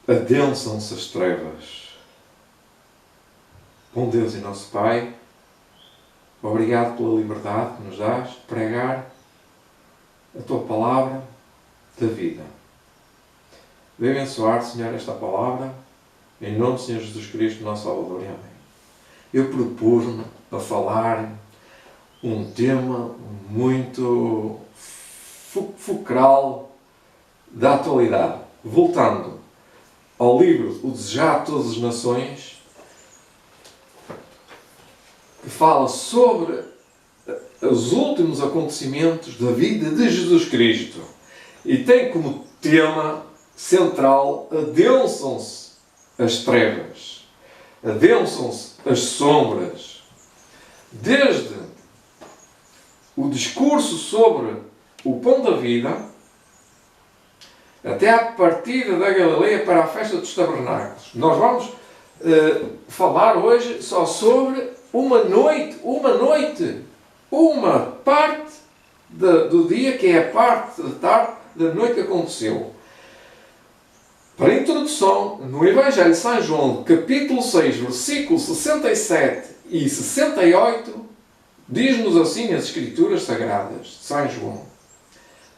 adensam-se as trevas. Bom Deus e nosso Pai, obrigado pela liberdade que nos dás de pregar a Tua palavra da vida. Vem abençoar, Senhor, esta palavra, em nome do Senhor Jesus Cristo, nosso Salvador. Amém. Eu propus-me a falar um tema muito fulcral da atualidade. Voltando ao livro O Desejar de Todas as Nações, que fala sobre os últimos acontecimentos da vida de Jesus Cristo e tem como tema central: adensam-se as trevas, adensam-se as sombras. Desde o discurso sobre o pão da vida até à partida da Galileia para a festa dos tabernáculos. Nós vamos falar hoje só sobre uma parte do dia, que é a parte da tarde da noite que aconteceu. Para a introdução, no Evangelho de São João, capítulo 6, versículos 67 e 68, diz-nos assim as Escrituras Sagradas de São João: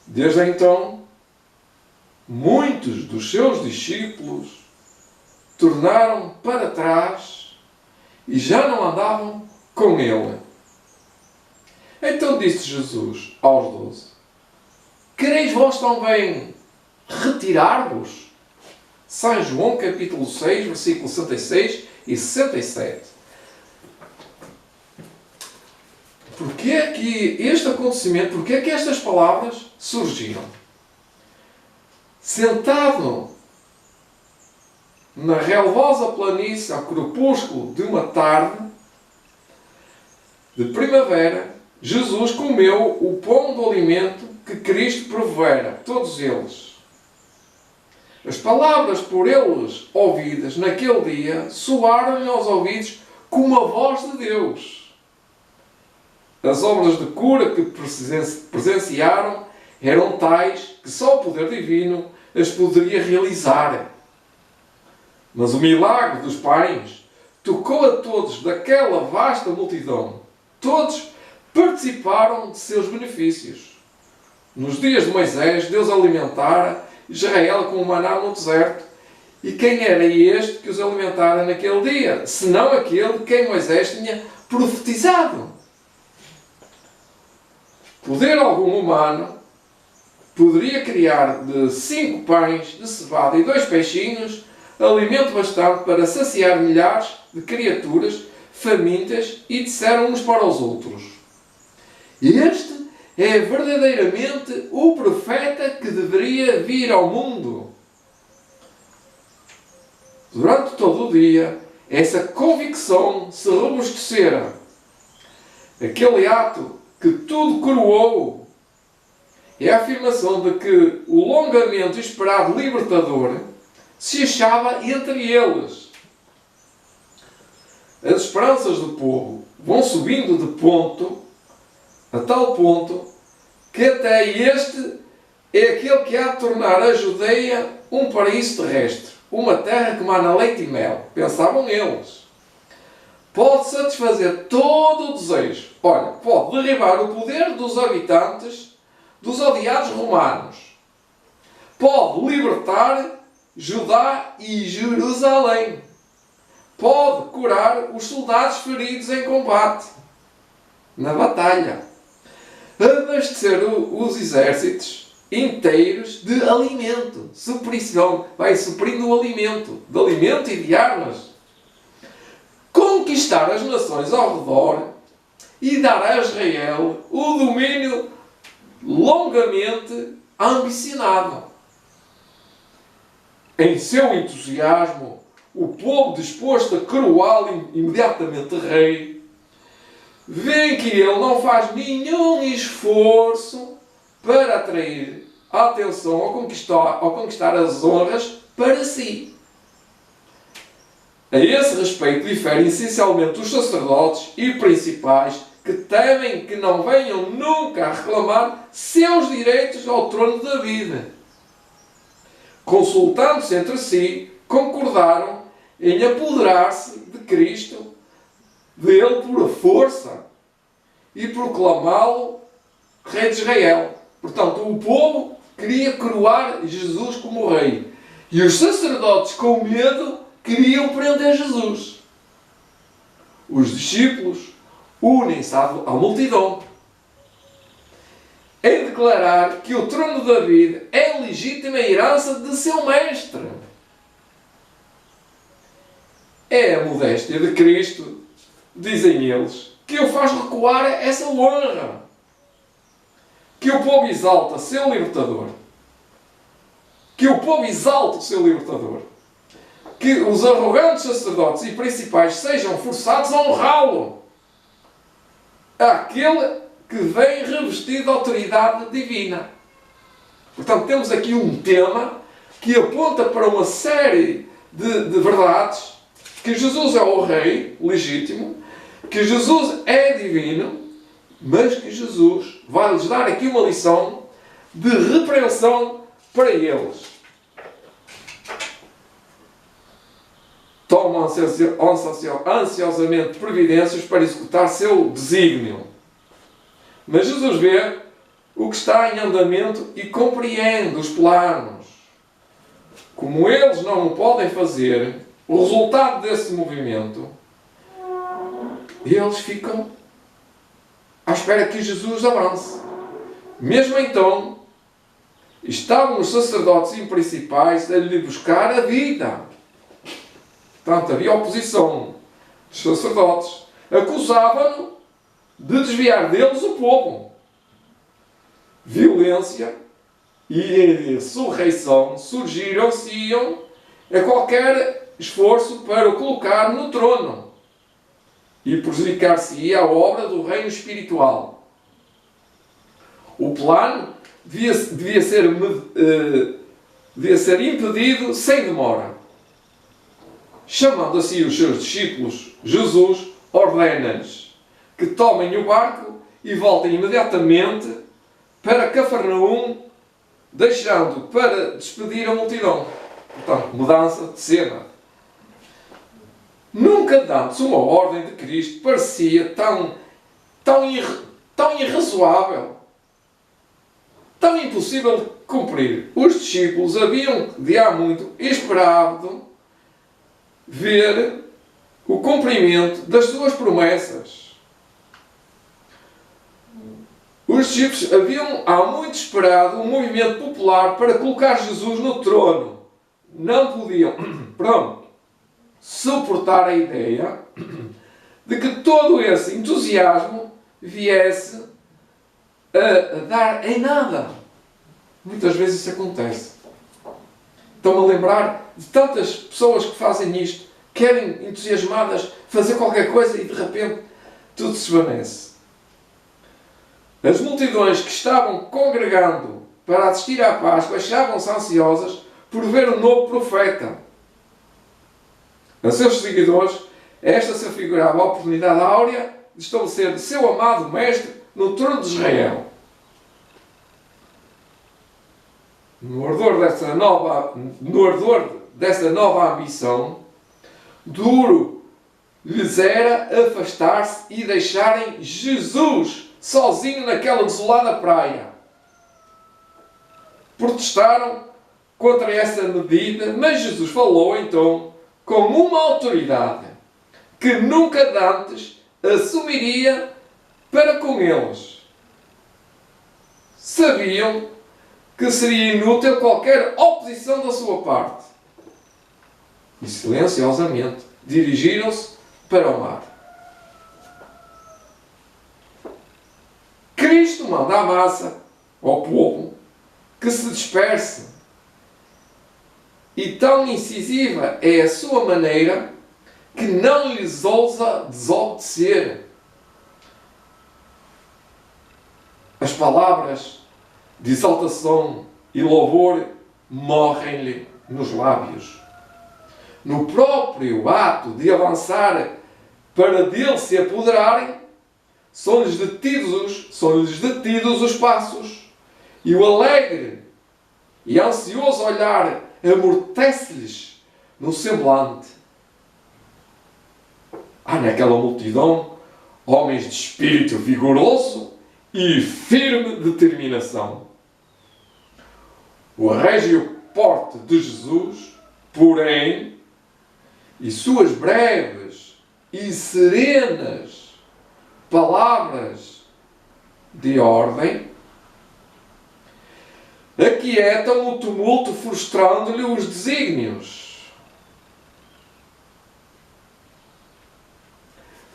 desde então, muitos dos seus discípulos tornaram para trás e já não andavam com ele. Então disse Jesus aos 12: quereis vós também retirar-vos? São João capítulo 6, versículos 66 e 67. Porquê é que este acontecimento, porquê é que estas palavras surgiram? Sentado na relvosa planície ao crepúsculo de uma tarde de primavera, Jesus comeu o pão do alimento que Cristo provera, todos eles. As palavras por eles ouvidas naquele dia soaram-lhe aos ouvidos como a voz de Deus. As obras de cura que presenciaram eram tais que só o poder divino as poderia realizar. Mas o milagre dos pães tocou a todos daquela vasta multidão. Todos participaram de seus benefícios. Nos dias de Moisés, Deus alimentara Israel com o maná no deserto. E quem era este que os alimentara naquele dia, senão aquele de quem Moisés tinha profetizado? Poder algum humano poderia criar de 5 pães de cevada e 2 peixinhos alimento bastante para saciar milhares de criaturas famintas, e disseram uns para os outros: este é verdadeiramente o profeta que deveria vir ao mundo. Durante todo o dia, essa convicção se robustecera. Aquele ato que tudo coroou é a afirmação de que o longamente esperado libertador se achava entre eles. As esperanças do povo vão subindo de ponto, a tal ponto, que até este é aquele que há de tornar a Judeia um paraíso terrestre, uma terra que mana leite e mel, pensavam eles. Pode satisfazer todo o desejo. Olha, pode derribar o poder dos habitantes dos odiados romanos. Pode libertar Judá e Jerusalém. Pode curar os soldados feridos em combate, na batalha. Abastecer os exércitos inteiros de alimento. Vai suprindo o alimento, de alimento e de armas. Conquistar as nações ao redor e dar a Israel o domínio longamente ambicionado. Em seu entusiasmo, o povo disposto a coroá-lo imediatamente rei, vê que ele não faz nenhum esforço para atrair a atenção ao conquistar as honras para si. A esse respeito diferem essencialmente os sacerdotes e principais, que temem que não venham nunca a reclamar seus direitos ao trono de David. Consultando-se entre si, concordaram em apoderar-se de Cristo, dele por força, e proclamá-lo Rei de Israel. Portanto, o povo queria coroar Jesus como rei. E os sacerdotes, com medo, queriam prender Jesus. Os discípulos unem-se à multidão em declarar que o trono de David é a legítima herança de seu mestre. É a modéstia de Cristo, dizem eles, que o faz recuar essa honra. Que o povo exalta seu libertador. Que o povo exalte o seu libertador. Que os arrogantes sacerdotes e principais sejam forçados a honrá-lo. Aquele que vem revestido de autoridade divina. Portanto, temos aqui um tema que aponta para uma série de verdades, que Jesus é o rei legítimo, que Jesus é divino, mas que Jesus vai-lhes dar aqui uma lição de repreensão para eles. Tomam ansiosamente providências para executar seu desígnio. Mas Jesus vê o que está em andamento e compreende os planos. Como eles não o podem fazer, o resultado desse movimento, eles ficam à espera que Jesus avance. Mesmo então, estavam os sacerdotes e principais a lhe buscar a vida. Portanto, havia oposição dos sacerdotes. Acusavam-no de desviar deles o povo. Violência e insurreição surgiram-se-iam a qualquer esforço para o colocar no trono e prejudicar-se-ia a obra do reino espiritual. O plano devia ser impedido sem demora. Chamando assim os seus discípulos, Jesus ordena-lhes que tomem o barco e voltem imediatamente para Cafarnaum, deixando para despedir a multidão. Portanto, mudança de cena. Nunca antes uma ordem de Cristo parecia tão irrazoável, tão impossível de cumprir. Os discípulos haviam de há muito esperado ver o cumprimento das suas promessas. Os discípulos haviam há muito esperado um movimento popular para colocar Jesus no trono. Não podiam, suportar a ideia de que todo esse entusiasmo viesse a dar em nada. Muitas vezes isso acontece. Estou-me a lembrar de tantas pessoas que fazem isto, querem entusiasmadas fazer qualquer coisa e de repente tudo se esvanece. As multidões que estavam congregando para assistir à Páscoa achavam-se ansiosas por ver o novo profeta. A seus seguidores, esta se afigurava a oportunidade áurea de estabelecer seu amado mestre no trono de Israel. No ardor dessa nova ambição, duro lhes era afastar-se e deixarem Jesus sozinho naquela desolada praia. Protestaram contra essa medida, mas Jesus falou então com uma autoridade que nunca antes assumiria para com eles. Sabiam que seria inútil qualquer oposição da sua parte. E silenciosamente dirigiram-se para o mar. Cristo manda à massa, ao povo, que se disperse. E tão incisiva é a sua maneira que não lhes ousa desobedecer. As palavras de exaltação e louvor morrem-lhe nos lábios. No próprio ato de avançar para dele se apoderarem, são-lhes detidos os passos, e o alegre e ansioso olhar amortece-lhes no semblante. Há naquela multidão homens de espírito vigoroso e firme determinação. O régio porte de Jesus, porém, e suas breves e serenas palavras de ordem, aquietam o tumulto, frustrando-lhe os desígnios.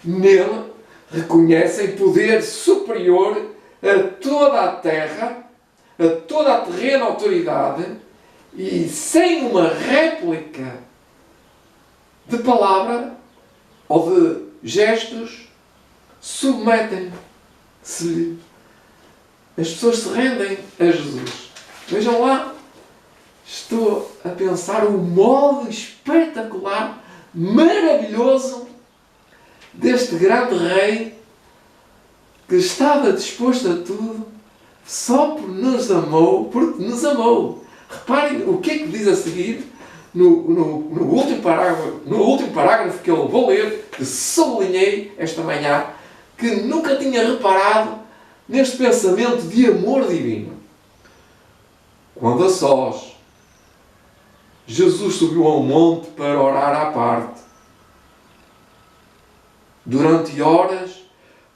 Nele reconhecem poder superior a toda a terra, a toda a terrena autoridade, e sem uma réplica de palavra ou de gestos, submetem-se-lhe. As pessoas se rendem a Jesus. Vejam lá, estou a pensar o modo espetacular, maravilhoso deste grande rei que estava disposto a tudo só porque nos amou. Reparem o que é que diz a seguir no último parágrafo que eu vou ler, que sublinhei esta manhã, que nunca tinha reparado neste pensamento de amor divino. Quando a sós, Jesus subiu a um monte para orar à parte. Durante horas,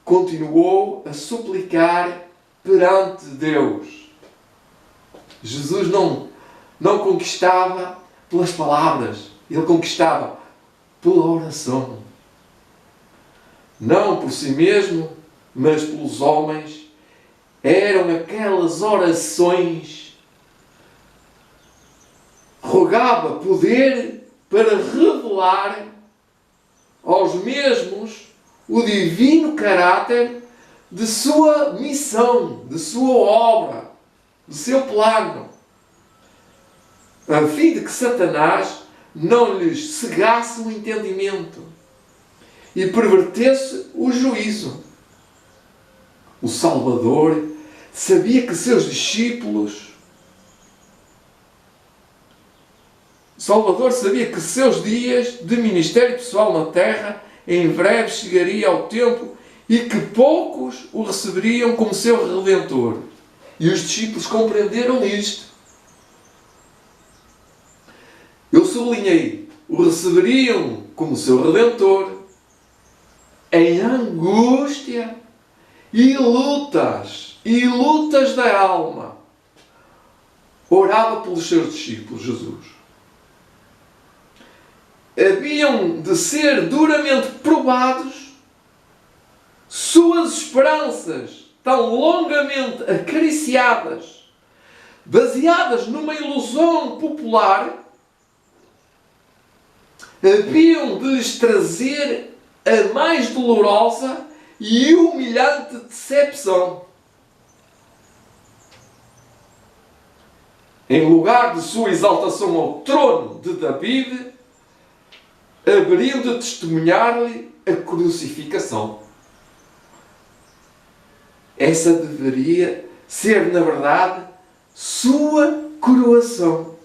continuou a suplicar perante Deus. Jesus não conquistava pelas palavras, ele conquistava pela oração. Não por si mesmo, mas pelos homens. Eram aquelas orações. Rogava poder para revelar aos mesmos o divino caráter de sua missão, de sua obra, do seu plano, a fim de que Satanás não lhes cegasse o entendimento e pervertesse o juízo. O Salvador sabia que seus discípulos dias de ministério pessoal na terra em breve chegaria ao tempo e que poucos o receberiam como seu Redentor. E os discípulos compreenderam isto. Eu sublinhei, o receberiam como seu Redentor em angústia e lutas da alma. Orava pelos seus discípulos, Jesus. Haviam de ser duramente provados, suas esperanças tão longamente acariciadas, baseadas numa ilusão popular, haviam de lhes trazer a mais dolorosa e humilhante decepção. Em lugar de sua exaltação ao trono de David, haveriam de testemunhar-lhe a crucificação. Essa deveria ser, na verdade, sua coroação.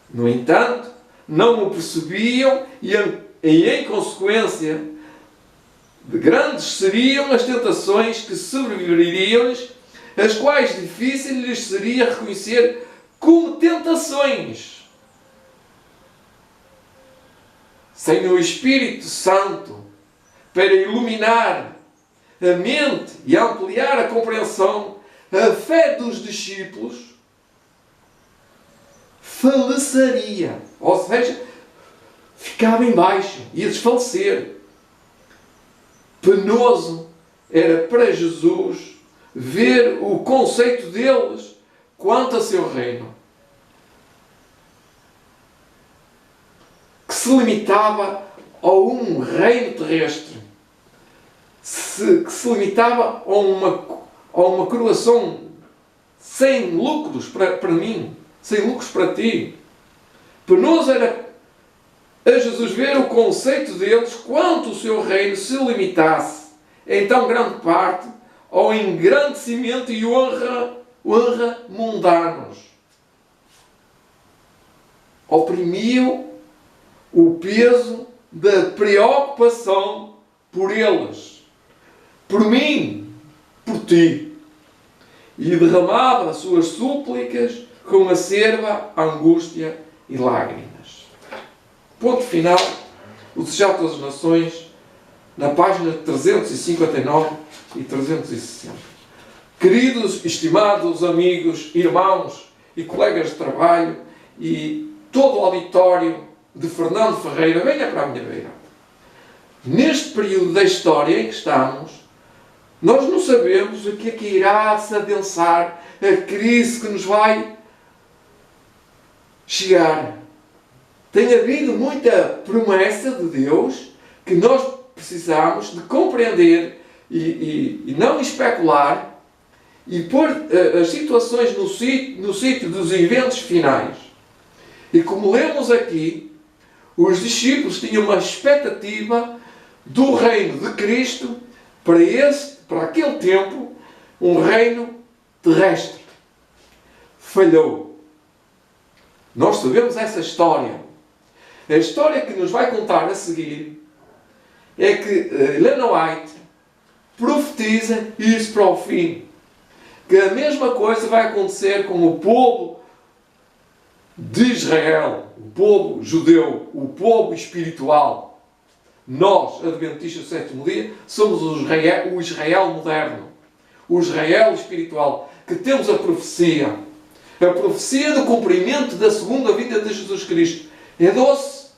No entanto, não o percebiam e em consequência, de grandes seriam as tentações que sobreviveriam-lhes, as quais difícil lhes seria reconhecer como tentações. Sem o Espírito Santo para iluminar a mente e ampliar a compreensão, a fé dos discípulos faleceria. Ou seja, ficava em baixo, ia desfalecer. Penoso era para Jesus ver o conceito deles quanto a seu reino, que se limitava a um reino terrestre, que se limitava a uma coroação sem lucros para mim, sem lucros para ti. Penoso era a Jesus ver o conceito deles quanto o seu reino se limitasse em tão grande parte ao engrandecimento e honra mundanos. oprimiu o peso da preocupação por eles, por mim, por ti, e derramava as suas súplicas com acerba angústia e lágrimas. Ponto final. O Desejado das Nações, na página 359 e 360. Queridos, estimados amigos, irmãos e colegas de trabalho e todo o auditório de Fernando Ferreira, venha para a minha beira. Neste período da história em que estamos, nós não sabemos o que é que irá se adensar, a crise que nos vai chegar. Tem havido muita promessa de Deus que nós precisamos de compreender e não especular e pôr as situações no sítio dos eventos finais. E como lemos aqui, os discípulos tinham uma expectativa do reino de Cristo para aquele tempo, um reino terrestre. Falhou. Nós sabemos essa história. A história que nos vai contar a seguir é que Ellen White profetiza isso para o fim. Que a mesma coisa vai acontecer com o povo de Israel, o povo judeu, o povo espiritual. Nós, adventistas do sétimo dia, somos o Israel moderno, o Israel espiritual, que temos a profecia do cumprimento da segunda vinda de Jesus Cristo. É doce.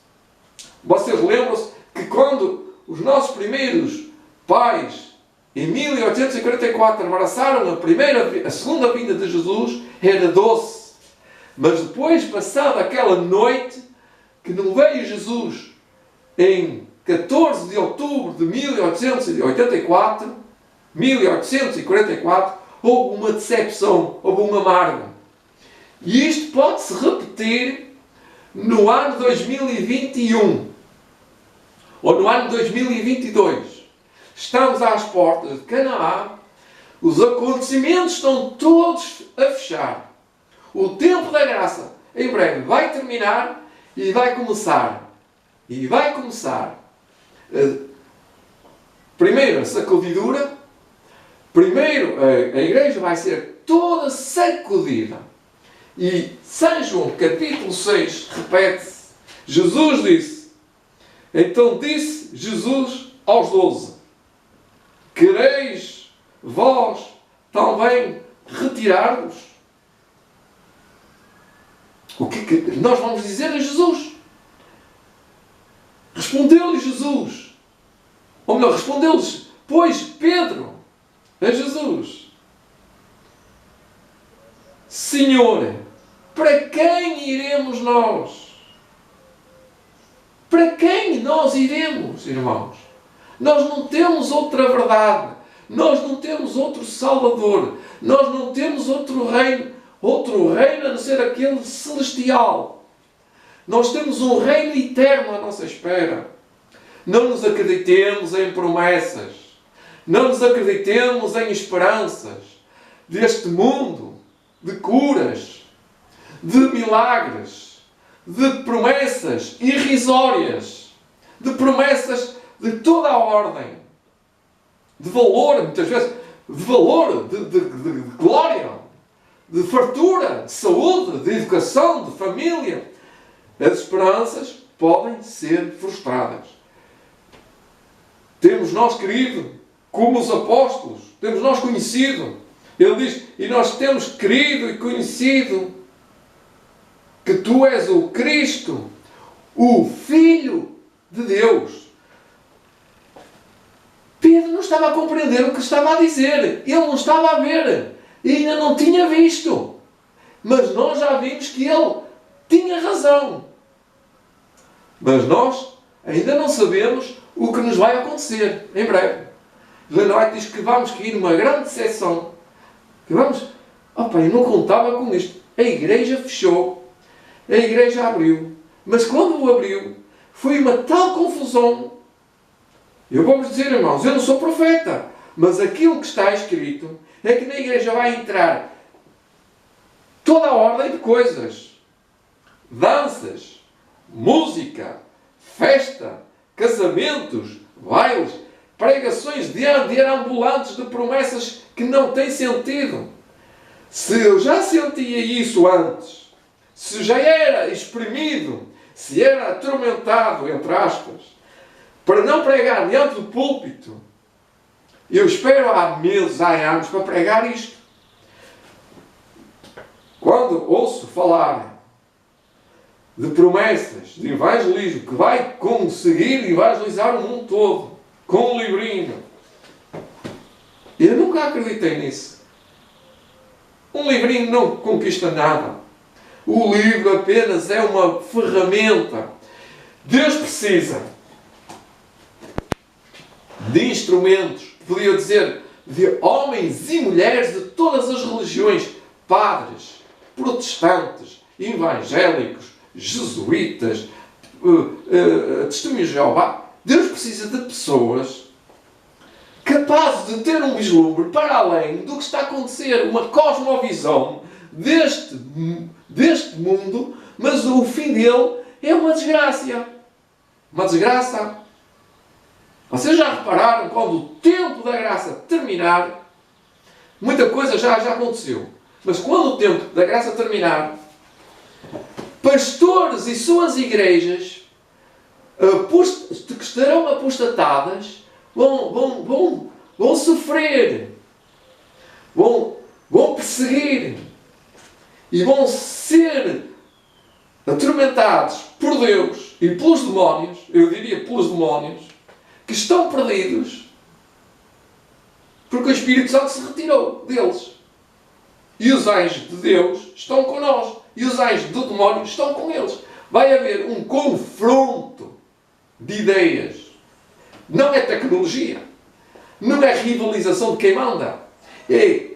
Vocês lembram-se que quando os nossos primeiros pais, em 1844, abraçaram a segunda vinda de Jesus, era doce. Mas depois, passada aquela noite, que não veio Jesus em 14 de outubro de 1844, houve uma decepção, houve um amargo. E isto pode-se repetir no ano 2021 ou no ano 2022. Estamos às portas de Canaã, os acontecimentos estão todos a fechar. O tempo da graça em breve vai terminar e vai começar. Primeiro a sacudidura, primeiro a igreja vai ser toda sacudida. E São João, capítulo 6, repete-se. Jesus disse, então disse Jesus aos 12, quereis vós também retirar-vos? O que nós vamos dizer a Jesus? Respondeu-lhe Jesus. Ou melhor, respondeu-lhes, pois, Pedro, a Jesus. Senhor, para quem iremos nós? Para quem nós iremos, irmãos? Nós não temos outra verdade. Nós não temos outro Salvador. Nós não temos outro reino a não ser aquele celestial. Nós temos um reino eterno à nossa espera. Não nos acreditemos em promessas. Não nos acreditemos em esperanças deste mundo, de curas, de milagres, de promessas irrisórias, de promessas de toda a ordem, de valor, muitas vezes, de valor, de glória, de fartura, de saúde, de educação, de família. As esperanças podem ser frustradas. Temos nós querido, como os apóstolos, temos nós conhecido. Ele diz, e nós temos querido e conhecido que tu és o Cristo, o Filho de Deus. Pedro não estava a compreender o que estava a dizer. Ele não estava a ver. E ainda não tinha visto. Mas nós já vimos que ele tinha razão. Mas nós ainda não sabemos o que nos vai acontecer em breve. Ellen White diz que vamos cair numa grande decepção. Que vamos... eu não contava com isto. A igreja fechou. A igreja abriu. Mas quando o abriu, foi uma tal confusão. Eu vou-vos dizer, irmãos, eu não sou profeta. Mas aquilo que está escrito é que na igreja vai entrar toda a ordem de coisas. danças, música, festa, casamentos, bailes, pregações deambulantes de promessas que não têm sentido. Se eu já sentia isso antes, se já era exprimido, se era atormentado, entre aspas, para não pregar diante do púlpito, eu espero há meses, há anos, para pregar isto. Quando ouço falar de promessas, de evangelismo, que vai conseguir evangelizar o mundo todo, com um livrinho, eu nunca acreditei nisso. Um livrinho não conquista nada. O livro apenas é uma ferramenta. Deus precisa de instrumentos, podia dizer, de homens e mulheres de todas as religiões, padres, protestantes, evangélicos, jesuítas, testemunhos de Jeová. Deus precisa de pessoas capazes de ter um vislumbre para além do que está a acontecer, uma cosmovisão deste mundo, mas o fim dele é uma desgraça. Uma desgraça. Vocês já repararam, quando o tempo da graça terminar, muita coisa já aconteceu. Mas quando o tempo da graça terminar, pastores e suas igrejas que estarão apostatadas vão sofrer, vão perseguir e vão ser atormentados por Deus e pelos demónios, eu diria pelos demónios, que estão perdidos porque o Espírito Santo se retirou deles. E os anjos de Deus estão connosco. E os anjos do demónio estão com eles. Vai haver um confronto de ideias. Não é tecnologia. Não é rivalização de quem manda. É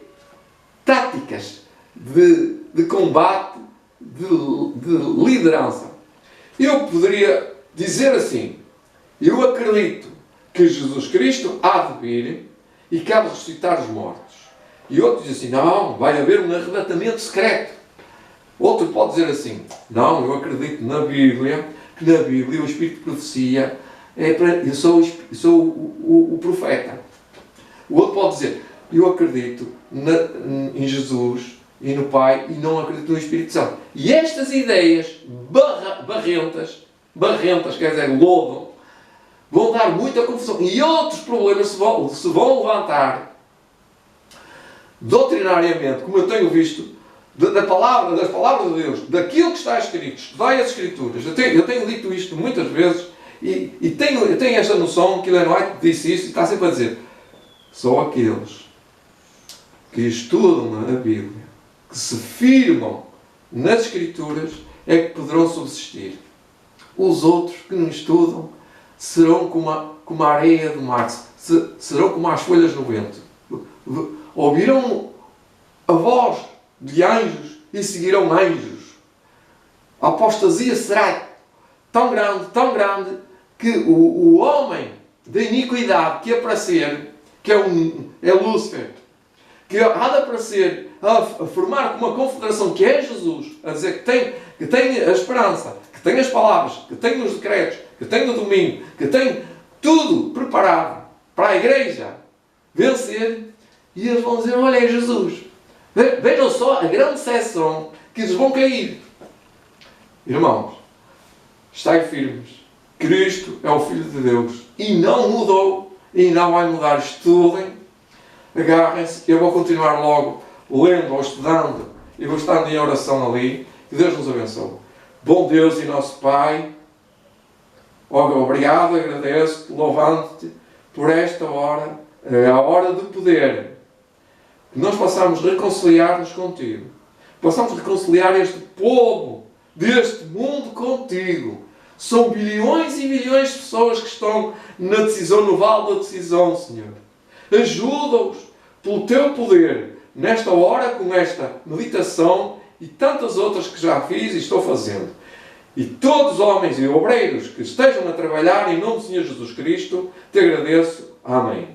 táticas de combate, de liderança. Eu poderia dizer assim: eu acredito que Jesus Cristo há de vir e que há de ressuscitar os mortos. E outro diz assim: não, vai haver um arrebatamento secreto. Outro pode dizer assim: não, eu acredito na Bíblia, que na Bíblia o Espírito de profecia eu sou o profeta. O outro pode dizer: eu acredito em Jesus e no Pai e não acredito no Espírito Santo. E estas ideias barrentas, quer dizer, lodo, vão dar muita confusão. E outros problemas se vão levantar doutrinariamente, como eu tenho visto, das palavras de Deus, daquilo que está escrito. Estudai as Escrituras. Eu tenho dito isto muitas vezes e tenho esta noção que Ellen White disse isso e está sempre a dizer: só aqueles que estudam a Bíblia, que se firmam nas Escrituras, é que poderão subsistir. Os outros que não estudam serão como a areia do mar, serão como as folhas no vento. Ouvirão a voz de anjos e seguirão anjos. A apostasia será tão grande, que o homem da iniquidade que aparecer, que é Lúcifer, que há de aparecer a formar uma confederação que é Jesus, a dizer que tem a esperança, que tem as palavras, que tem os decretos, que tem o domingo, que tem tudo preparado para a igreja vencer, e eles vão dizer: olha, é Jesus. Vejam só a grande seção que eles vão cair. Irmãos, estai firmes. Cristo é o Filho de Deus e não mudou e não vai mudar. Estudem, agarrem-se. Eu vou continuar logo lendo ou estudando e vou estar em oração ali. Que Deus nos abençoe. Bom Deus e nosso Pai, obrigado, agradeço-te, louvando-te por esta hora, a hora de poder. Que nós possamos reconciliar-nos contigo. Possamos reconciliar este povo deste mundo contigo. São bilhões e bilhões de pessoas que estão na decisão, no vale da decisão, Senhor. Ajuda-os pelo teu poder nesta hora, com esta meditação e tantas outras que já fiz e estou fazendo. E todos os homens e obreiros que estejam a trabalhar em nome do Senhor Jesus Cristo, te agradeço. Amém.